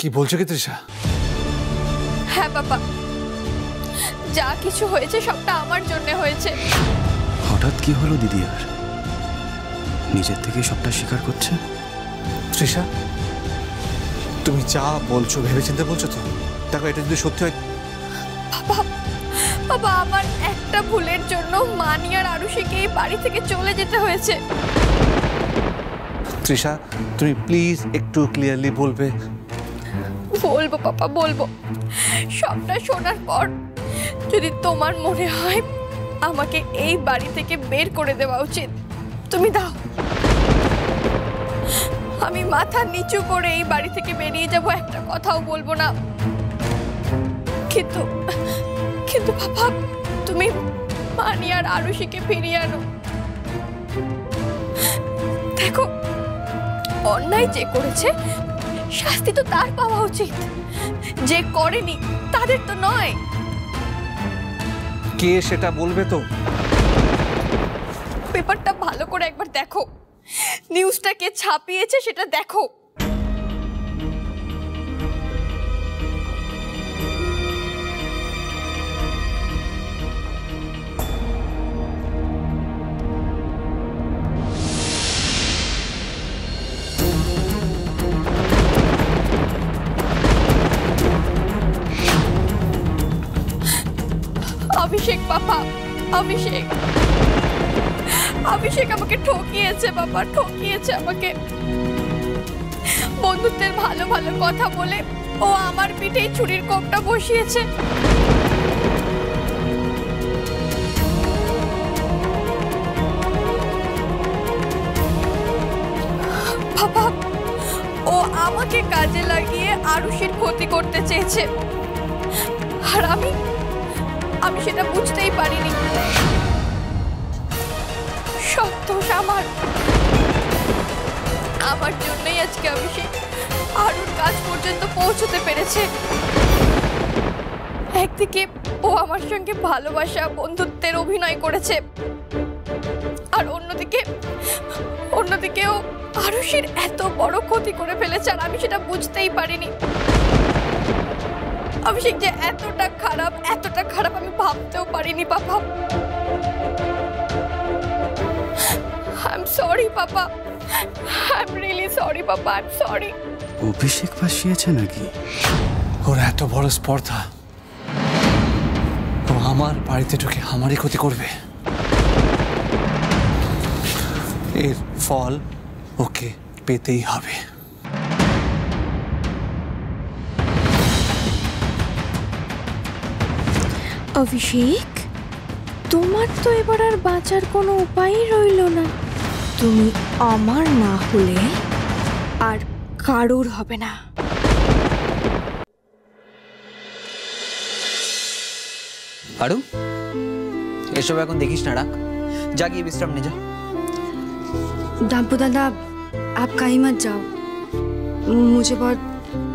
কি বলছো কি তৃষা? হ্যাঁ বাবা, যা কিছু হয়েছে সবটা আমার জন্য হয়েছে। হঠাৎ কি হলো দিদি? আর নিজের থেকে সবটা স্বীকার করছে? তৃষা, তুমি যা বলছো ভেবেচিন্তে বলছো তো? দেখো, এটা যদি সত্যি হয়। বাবা বাবা, আমার একটা ভুলের জন্য মানি আর আরুষিকে এই বাড়ি থেকে চলে যেতে হয়েছে। তৃষা, তুমি প্লিজ একটু ক্লিয়ারলি বলবে? বলবো পাপা, বলবো। সবটা শোনার পর যদি তোমার মনে হয় আমাকে এই বাড়ি থেকে বের করে দেওয়া উচিত, তুমি দাও। আমি মাথা নিচু করে এই বাড়ি থেকে বেরিয়ে যাব, একটা কথাও বলবো না। কিন্তু কিন্তু বাবা, তুমি মানি আর আরুষিকে ফিরিয়ে আনো। দেখো, অন্যায় যে করেছে শাস্তি তো তার পাওয়া উচিত, যে করেনি তাদের তো নয়। কে সেটা বলবে তো? পেপারটা ভালো করে একবার দেখো, নিউজটা কে ছাপিয়েছে সেটা দেখো। অভিষেক বাবা, অভিষেক অভিষেক আমাকে ঠকিয়েছে বাবা, ঠকিয়েছে আমাকে। বন্ধুত্বের ভালো ভালো কথা বলে ও আমার পিঠেই ছুরির কোপটা বসিয়েছে। বাবা, ও আমাকে কাজে লাগিয়ে আরুষির ক্ষতি করতে চেয়েছে, আর আমি সেটা বুঝতেই পারিনি। সব দোষ আমার জন্যই আজকে অভিষেক আরুর কাজ পর্যন্ত পৌঁছতে পেরেছে। একদিকে ও আমার সঙ্গে ভালোবাসা বন্ধুত্বের অভিনয় করেছে, আর অন্যদিকে ও আরুষির এত বড় ক্ষতি করে ফেলেছে, আর আমি সেটা বুঝতেই পারিনি। অভিষেক যে এতটা খারাপ আমি ভাবতেও পারিনি বাবা। I'm sorry papa, I'm really sorry papa, I'm sorry। অভিষেক ফাঁসিয়েছে নাকি? ওর এত বড় স্পর্ধা, ও আমার বাড়িতে ঢুকে আমারই ক্ষতি করবে। এর ফল ওকে পেতেই হবে। অভিষেক, তোমার তো এবার আর বাঁচার কোনো উপায়ই রইল না। তুমি আমার না হলে আর কারোর হবে না। আরু, এসব এখন দেখিস না, রাখ, যা গিয়ে বিশ্রাম নে যা। डांपू दादा, आप कहीं मत जाओ, मुझे बहुत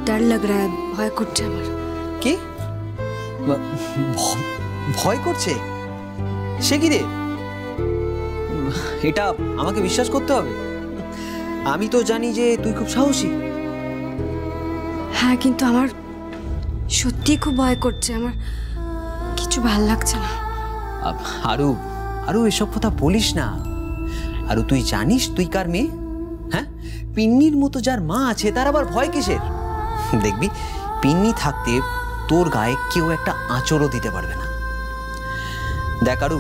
डर लग रहा है, भय করছে আমার। কি ভয় করছে? সে কি রে? এটা আমাকে বিশ্বাস করতে হবে। আমি তো জানি যে তুই খুব সাহসী। হ্যাঁ, কিন্তু আমার সত্যি খুব ভয় করছে, আমার কিছু ভালো লাগছে না। আরু এসব কথা বলিস না। আরু, তুই জানিস তুই কার মেয়ে? হ্যাঁ, পিন্নির মতো যার মা আছে তার আবার ভয় কিসের? দেখবি, পিন্নি থাকতে তোর গায়ে কেউ একটা আঁচড়ও দিতে পারবে না। দেখ আরু,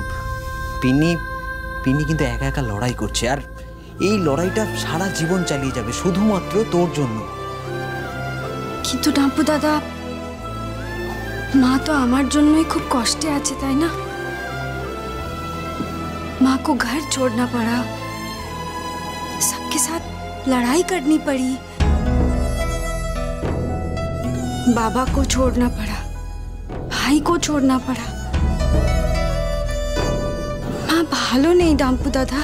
পিন্নি কিন্তু একা একা লড়াই করছে, আর এই লড়াইটা সারা জীবন চালিয়ে যাবে শুধুমাত্র তোর জন্য। কিন্তু ডাম্পু দাদা, মা তো আমার জন্যই খুব কষ্টে আছে, তাই না? माँ को घर छोड़ना पड़ा, सबके साथ लड़ाई करनी पड़ी, बाबा को छोड़ना पड़ा, भाई को छोड़ना पड़ा। माँ भालो नहीं डांपू दादा,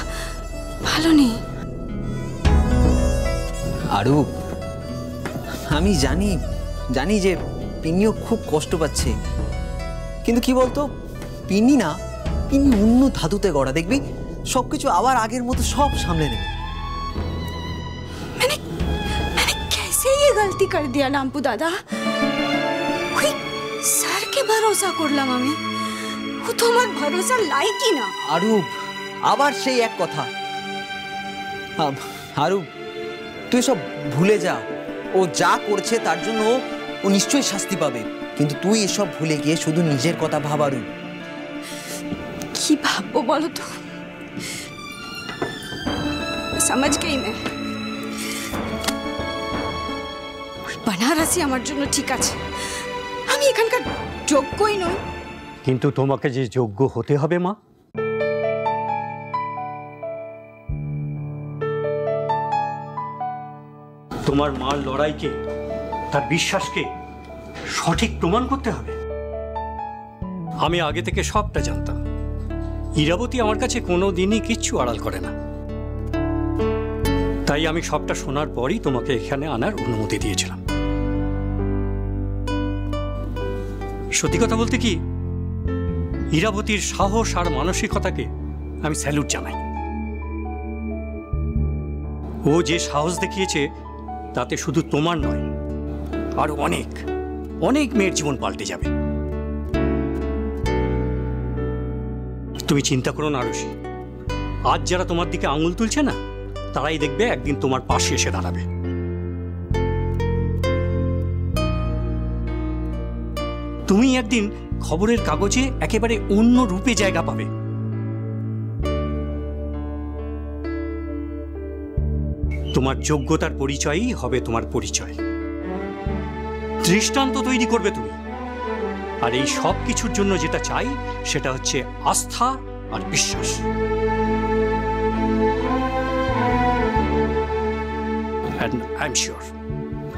भालो नहीं। আরু, আমি জানি যে পিন্নিও খুব কষ্ট পাচ্ছে, কিন্তু কি বলতো, পিন্নি অন্য ধাতুতে গড়া, দেখবি সবকিছু আবার আগের মতো সব সামলে নেবে। मैंने कैसे ये गलती कर दिया नाम्पू दादा ওই স্যারকে ভরসা করলাম আমি ও তো আমার ভরসা লাইকই না আরু আবার সেই এক কথা আরু তুই সব ভুলে যা ও যা করছে তার জন্য ও নিশ্চয়ই শাস্তি পাবে কিন্তু তুই এসব ভুলে গিয়ে শুধু নিজের কথা ভাব আরু কি ভাববো বলো তো समझ गई मैं बनारसी আমার জন্য ঠিক আছে আমি এখানকার যোগ্যই নই কিন্তু তোমাকে যে যোগ্য হতে হবে মা তোমার মার লড়াইকে তার বিশ্বাসকে সঠিক প্রমাণ করতে হবে আমি আগে থেকে সবটা জানতাম ইরাবতী আমার কাছে কোনোদিনই কিচ্ছু আড়াল করে না তাই আমি সবটা শোনার পরই তোমাকে এখানে আনার অনুমতি দিয়েছিলাম সত্যি কথা বলতে কি ইরাবতীর সাহস আর মানসিকতাকে আমি স্যালুট জানাই ও যে সাহস দেখিয়েছে তাতে শুধু তোমার নয় আর অনেক অনেক মেয়ের জীবন পাল্টে যাবে তুমি চিন্তা করো না আরুষি আজ যারা তোমার দিকে আঙুল তুলছে না তারাই দেখবে একদিন তোমার পাশে এসে দাঁড়াবে তুমি একদিন খবরের কাগজে একেবারে অন্য রূপে জায়গা পাবে তোমার যোগ্যতার পরিচয়ই হবে তোমার পরিচয় দৃষ্টান্ত তৈরি করবে তুমি আর এই সব কিছুর জন্য যেটা চাই সেটা হচ্ছে আস্থা আর বিশ্বাস and I'm sure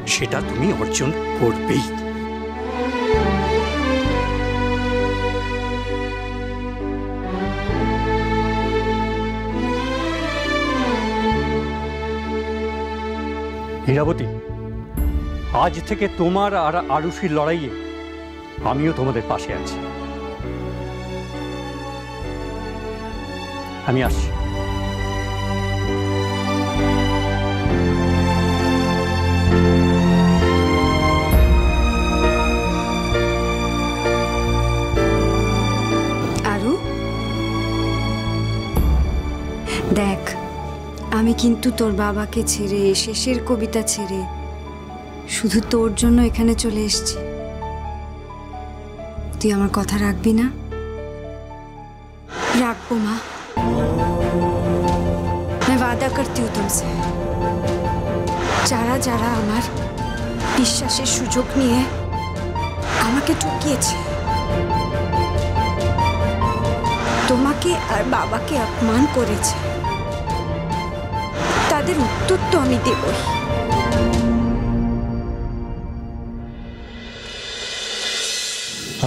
সেটা তুমি অর্জন করবেই ইরাবতী আজ থেকে তোমার আর আরুষির লড়াইয়ে আমিও তোমাদের পাশে আছি আমি আসছি আরু দেখ আমি কিন্তু তোর বাবাকে ছেড়ে শেষের কবিতা ছেড়ে শুধু তোর জন্য এখানে চলে এসেছি তুই আমার কথা রাখবি না রাখবো মা मैं वादा करती हूँ तुमसे যারা যারা আমার বিশ্বাসের সুযোগ নিয়ে আমাকে ঠকিয়েছে তোমাকে আর বাবাকে অপমান করেছে তাদের উত্তর তো আমি দেবই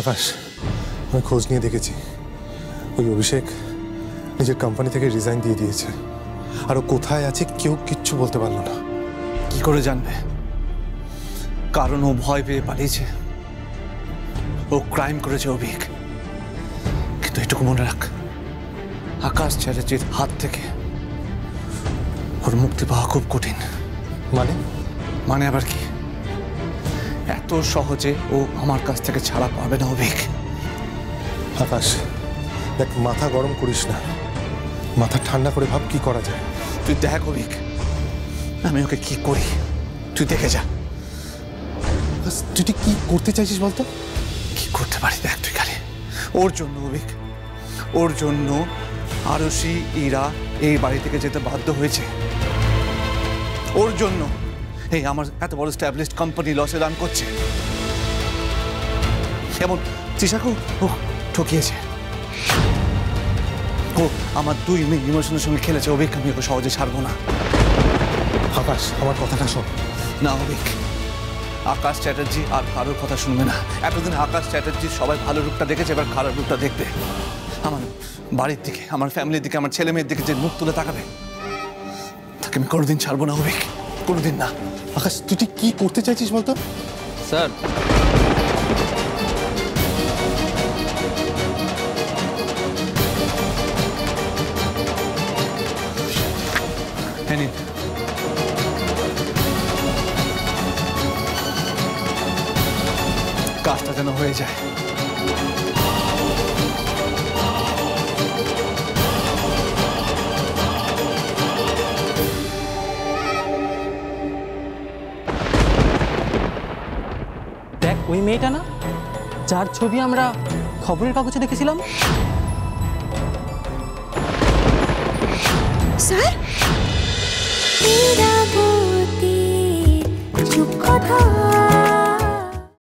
আকাশ আমি খোঁজ নিয়ে দেখেছি ওই অভিষেক নিজের কোম্পানি থেকে রিজাইন দিয়ে দিয়েছে আর ও কোথায় আছে কেউ কিচ্ছু বলতে পারলো না কি করে জানবে কারণ ও ভয় পেয়ে পালিয়েছে ও ক্রাইম করেছে অভিক কিন্তু এটুকু মনে রাখ আকাশ চ্যাটার্জির হাত থেকে ওর মুক্তি পাওয়া খুব কঠিন মানে আবার কি এত সহজে ও আমার কাছ থেকে ছাড়া পাবে না অভিক আকাশ দেখ মাথা গরম করিস না মাথা ঠান্ডা করে ভাব কি করা যায় তুই দেখ অভিক আমি ওকে কি করি তুই দেখে যা তুই ঠিক কি করতে চাইছিস বলতো কি করতে পারি দেখ তুই খালি ওর জন্য অভিক ওর জন্য আরুষি ইরা এই বাড়ি থেকে যেতে বাধ্য হয়েছে ওর জন্য এই আমার এত বড় স্ট্যাবলিশড কোম্পানি লসে রান করছে এমন তৃষাকেও ও ঠকিয়েছে ও আমার দুই মেয়ে ইমোশনের সঙ্গে খেলেছে অভিক আমি ওকে সহজে ছাড়বো না আকাশ আমার কথাটা শোন না অভিক আকাশ চ্যাটার্জি আর কারোর কথা শুনবে না এতদিন আকাশ চ্যাটার্জির সবাই ভালো রূপটা দেখেছে এবার খারাপ রূপটা দেখবে আমার বাড়ির দিকে আমার ফ্যামিলির দিকে আমার ছেলে মেয়ের দিকে যে মুখ তুলে তাকাবে তাকে আমি কোনোদিন ছাড়বো না অভিক কোনোদিন না আকাশ তুই ঠিক কি করতে চাইছিস বলতো স্যার হ্যাঁ নিন কাজটা যেন হয়ে যায়। দেখ ওই মেয়েটা না, যার ছবি আমরা খবরের কাগজে দেখেছিলাম। স্যার, চুপ কথা